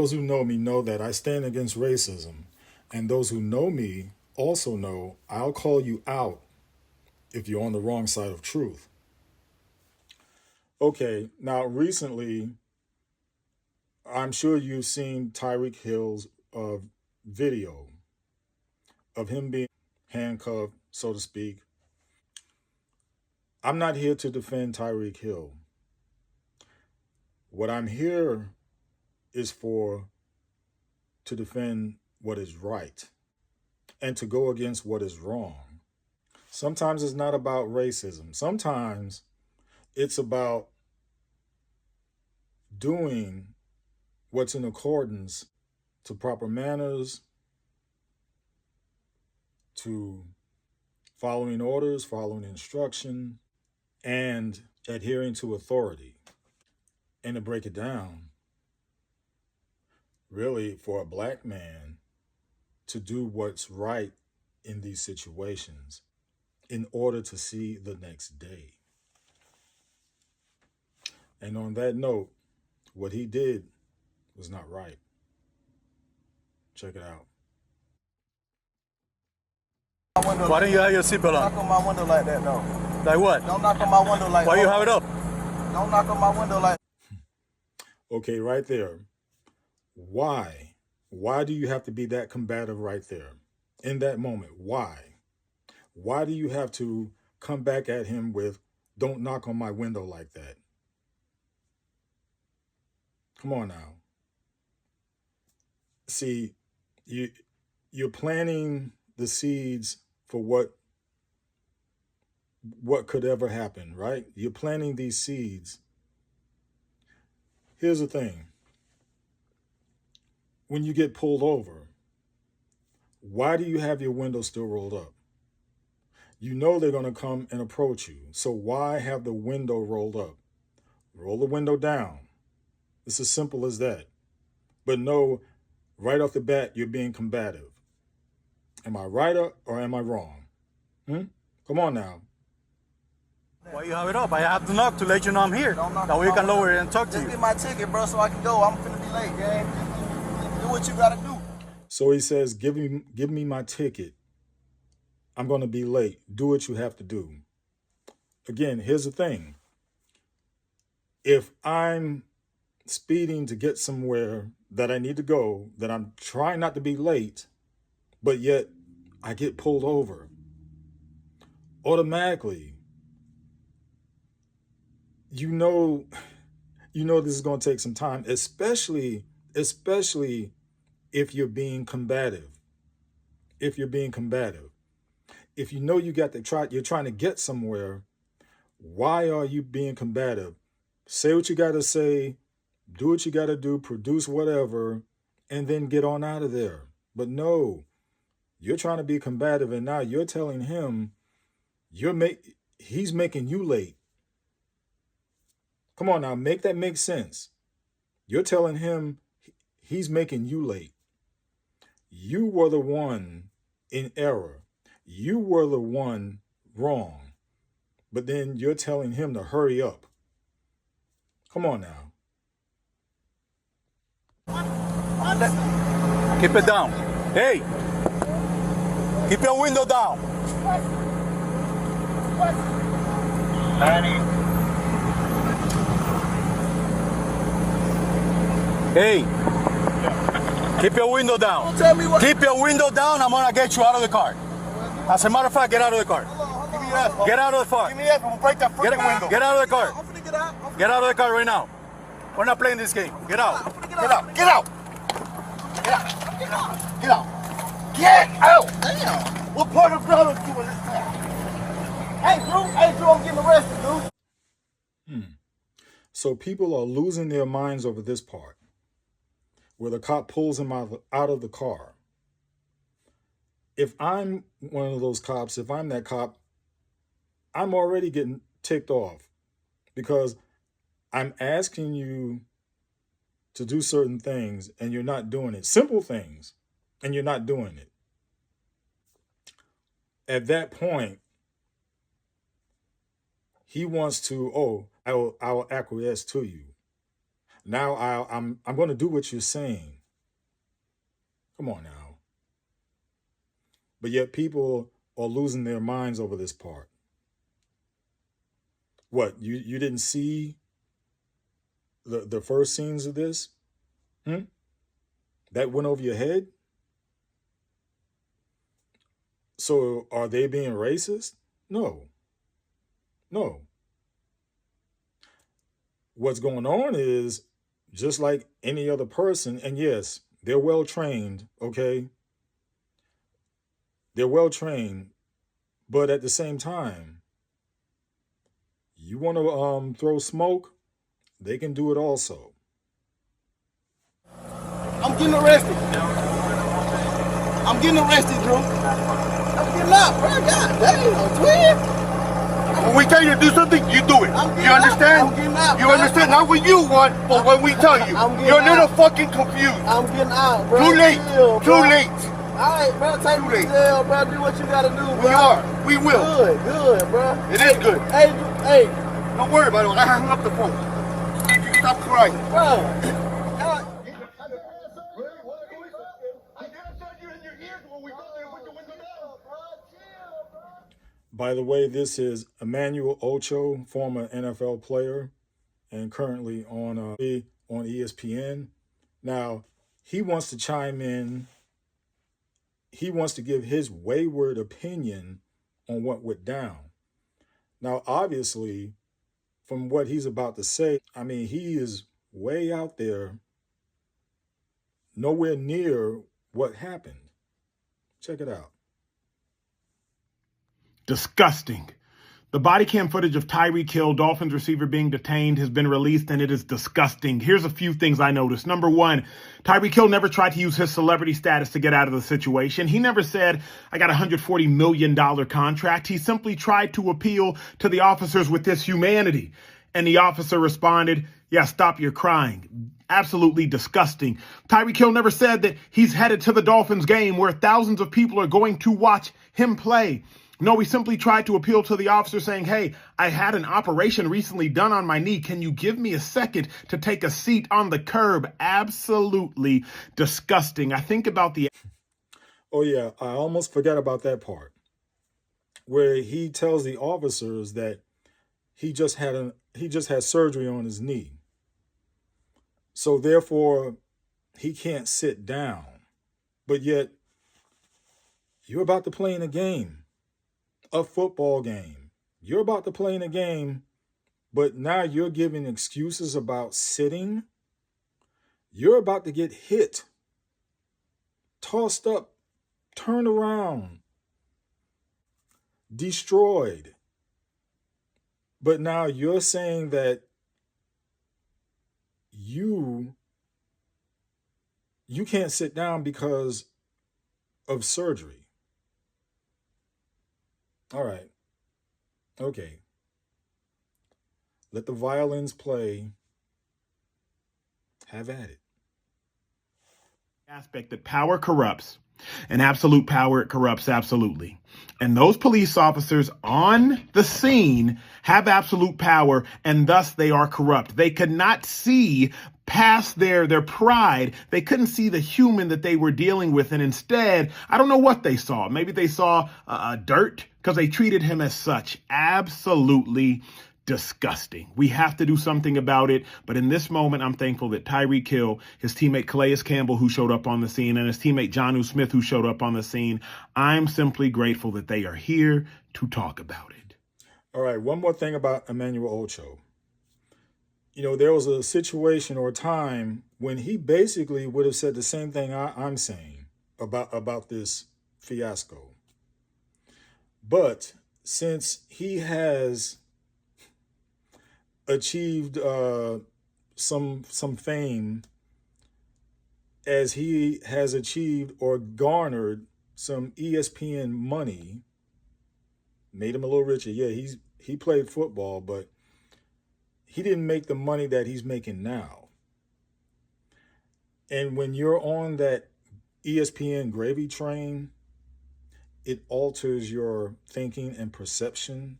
Those who know me know that I stand against racism. And those who know me also know I'll call you out if you're on the wrong side of truth. Okay, now recently, I'm sure you've seen Tyreek Hill's video of him being handcuffed, so to speak. I'm not here to defend Tyreek Hill. What I'm here is for to defend what is right and to go against what is wrong. Sometimes it's not about racism. Sometimes it's about doing what's in accordance to proper manners, to following orders, following instruction, and adhering to authority. And to break it down, really, for a black man to do what's right in these situations in order to see the next day. And on that note, what he did was not right. Check it out. Why don't you have your seatbelt on? Don't knock on my window like that, no. Like what? Don't knock on my window like that. Why you have it up? Don't knock on my window like Okay, right there. Why? Why do you have to be that combative right there? In that moment, why? Why do you have to come back at him with, don't knock on my window like that? Come on now. See, you're planting the seeds for what could ever happen, right? You're planting these seeds. Here's the thing. When you get pulled over, why do you have your window still rolled up? You know they're going to come and approach you. So why have the window rolled up? Roll the window down. It's as simple as that. But no, right off the bat, you're being combative. Am I right or am I wrong? Come on now. Why you have it up? I have to knock to let you know I'm here. That way you can lower it and talk to Just you. get my ticket, bro, so I can go. I'm finna be late, gang. Do what you gotta do. So he says, give me my ticket. I'm going to be late. Do what you have to do. Again, here's the thing. If I'm speeding to get somewhere that I need to go, that I'm trying not to be late, but yet I get pulled over, automatically, you know this is going to take some time, especially if you're being combative. If you're being combative. If you know you're trying to get somewhere, why are you being combative? Say what you got to say, do what you got to do, produce whatever, and then get on out of there. But no, you're trying to be combative, and now you're telling him he's making you late. Come on now, make that make sense. You're telling him he's making you late. You were the one in error. You were the one wrong. But then you're telling him to hurry up. Come on now. Keep it down. Hey! Keep your window down. Hey! Keep your window down. Don't tell me what. Keep your window down. I'm gonna get you out of the car. As a matter of fact, get out of the car. Give me that. Get out of the car. Give me that. We'll break that freaking window. Get out of the car. I'm finna get out. Get out of the car right now. We're not playing this game. Get out. I'm finna get out. Get out. Get out. Get out. Get out. Get out. Damn. What part of brother doing this now? Hey, Drew, I'm getting arrested, dude. So people are losing their minds over this part, where the cop pulls him out of the car. If I'm one of those cops, if I'm that cop, I'm already getting ticked off because I'm asking you to do certain things and you're not doing it. Simple things, and you're not doing it. At that point, he wants to, I will acquiesce to you. Now I'm going to do what you're saying. Come on now. But yet people are losing their minds over this part. What, you didn't see the first scenes of this? That went over your head? So are they being racist? No. No. What's going on is just like any other person, and yes, they're well trained, okay? They're well trained, but at the same time, you want to throw smoke, they can do it also. I'm getting arrested. I'm getting arrested, Drew. I'm getting out, bro. God damn, twin. When we tell you to do something, you do it. You understand? I'm getting out, you bro. understand? Not when you want, but when we tell you. You're a little fucking confused. I'm getting out, bro. Too late. Chill, Too bro. late. All right, bro. Take me to jail, bro. Do what you gotta do, bro. We are. We will. Good, bro. It is good. Hey. Don't worry about it. I hung up the phone. Stop crying. Bro. By the way, this is Emmanuel Ocho, former NFL player and currently on ESPN. Now, he wants to chime in. He wants to give his wayward opinion on what went down. Now, obviously, from what he's about to say, I mean, he is way out there, nowhere near what happened. Check it out. Disgusting. The body cam footage of Tyreek Hill, Dolphins receiver, being detained has been released, and it is disgusting. Here's a few things I noticed. Number one, Tyreek Hill never tried to use his celebrity status to get out of the situation. He never said, I got a $140 million contract. He simply tried to appeal to the officers with his humanity. And the officer responded, yeah, stop your crying. Absolutely disgusting. Tyreek Hill never said that he's headed to the Dolphins game where thousands of people are going to watch him play. No, he simply tried to appeal to the officer saying, hey, I had an operation recently done on my knee. Can you give me a second to take a seat on the curb? Absolutely disgusting. I think about the... Oh, yeah, I almost forgot about that part where he tells the officers that he just had surgery on his knee. So therefore, he can't sit down. But yet, you're about to play in a game. A football game. You're about to play in a game, but now you're giving excuses about sitting. You're about to get hit, tossed up, turned around, destroyed. But now you're saying that you can't sit down because of surgery. All right. Okay. Let the violins play. Have at it. Aspect that power corrupts, and absolute power, it corrupts absolutely. And those police officers on the scene have absolute power, and thus they are corrupt. They could not see past their pride. They couldn't see the human that they were dealing with. And instead, I don't know what they saw. Maybe they saw dirt because they treated him as such. Absolutely disgusting. We have to do something about it. But in this moment, I'm thankful that Tyreek Hill, his teammate Calais Campbell, who showed up on the scene, and his teammate Jonnu Smith, who showed up on the scene, I'm simply grateful that they are here to talk about it. All right. One more thing about Emmanuel Ocho. You know, there was a situation or a time when he basically would have said the same thing I'm saying about this fiasco. But since he has achieved some fame, as he has achieved or garnered some ESPN money, made him a little richer. Yeah, he played football, but he didn't make the money that he's making now. And when you're on that ESPN gravy train, it alters your thinking and perception.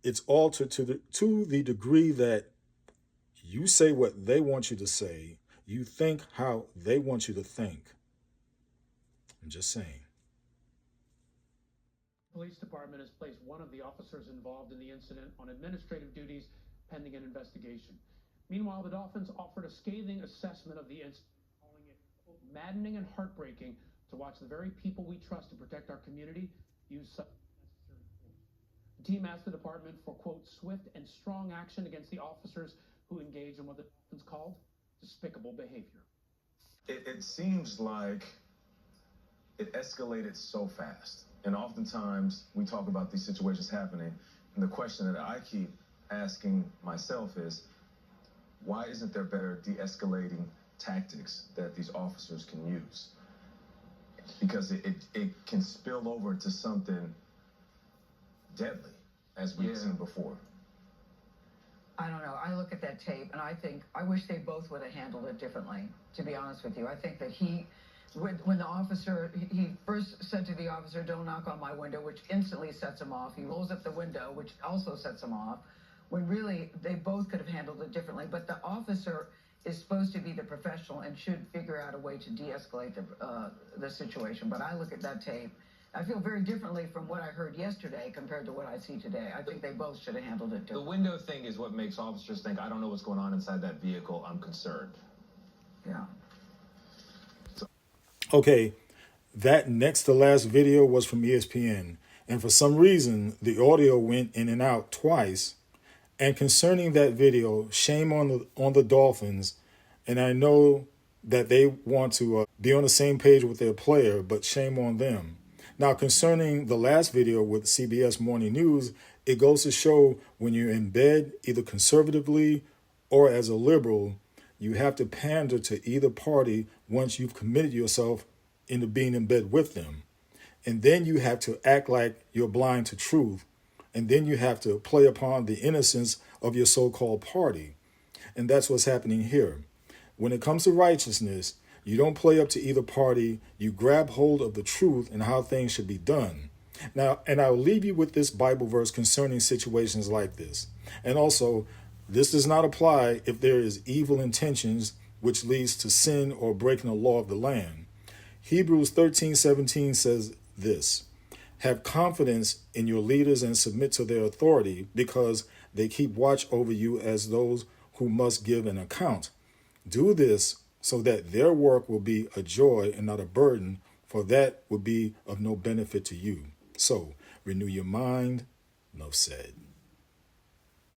It's altered to the degree that You say what they want you to say. You think how they want you to think. I'm just saying. Police department has placed one of the officers involved in the incident on administrative duties pending an investigation. Meanwhile, the Dolphins offered a scathing assessment of the incident, calling it quote, maddening and heartbreaking to watch the very people we trust to protect our community use such unnecessary force. The team asked the department for, quote, swift and strong action against the officers who engaged in what the Dolphins called despicable behavior. It seems like it escalated so fast. And oftentimes we talk about these situations happening, and the question that I keep asking myself is, why isn't there better de-escalating tactics that these officers can use? Because it can spill over into something deadly, as we've seen before. I don't know. I look at that tape and I think, I wish they both would have handled it differently, to be honest with you. I think that when the officer, he first said to the officer, don't knock on my window, which instantly sets him off. He rolls up the window, which also sets him off, when really they both could have handled it differently. But the officer is supposed to be the professional and should figure out a way to de-escalate the situation. But I look at that tape, I feel very differently from what I heard yesterday compared to what I see today. I think they both should have handled it differently. The window thing is what makes officers think, I don't know what's going on inside that vehicle, I'm concerned. Yeah. Okay, that next to last video was from ESPN, and for some reason the audio went in and out twice. And concerning that video, shame on the Dolphins, and I know that they want to be on the same page with their player, but shame on them. Now, concerning the last video with CBS Morning News, it goes to show when you're in bed, either conservatively or as a liberal, you have to pander to either party once you've committed yourself into being in bed with them. And then you have to act like you're blind to truth. And then you have to play upon the innocence of your so-called party. And that's what's happening here. When it comes to righteousness, you don't play up to either party. You grab hold of the truth and how things should be done. Now, and I'll leave you with this Bible verse concerning situations like this. And also, this does not apply if there is evil intentions which leads to sin or breaking the law of the land. Hebrews 13:17 says this: have confidence in your leaders and submit to their authority, because they keep watch over you as those who must give an account. Do this so that their work will be a joy and not a burden, for that would be of no benefit to you. So renew your mind. Enough said.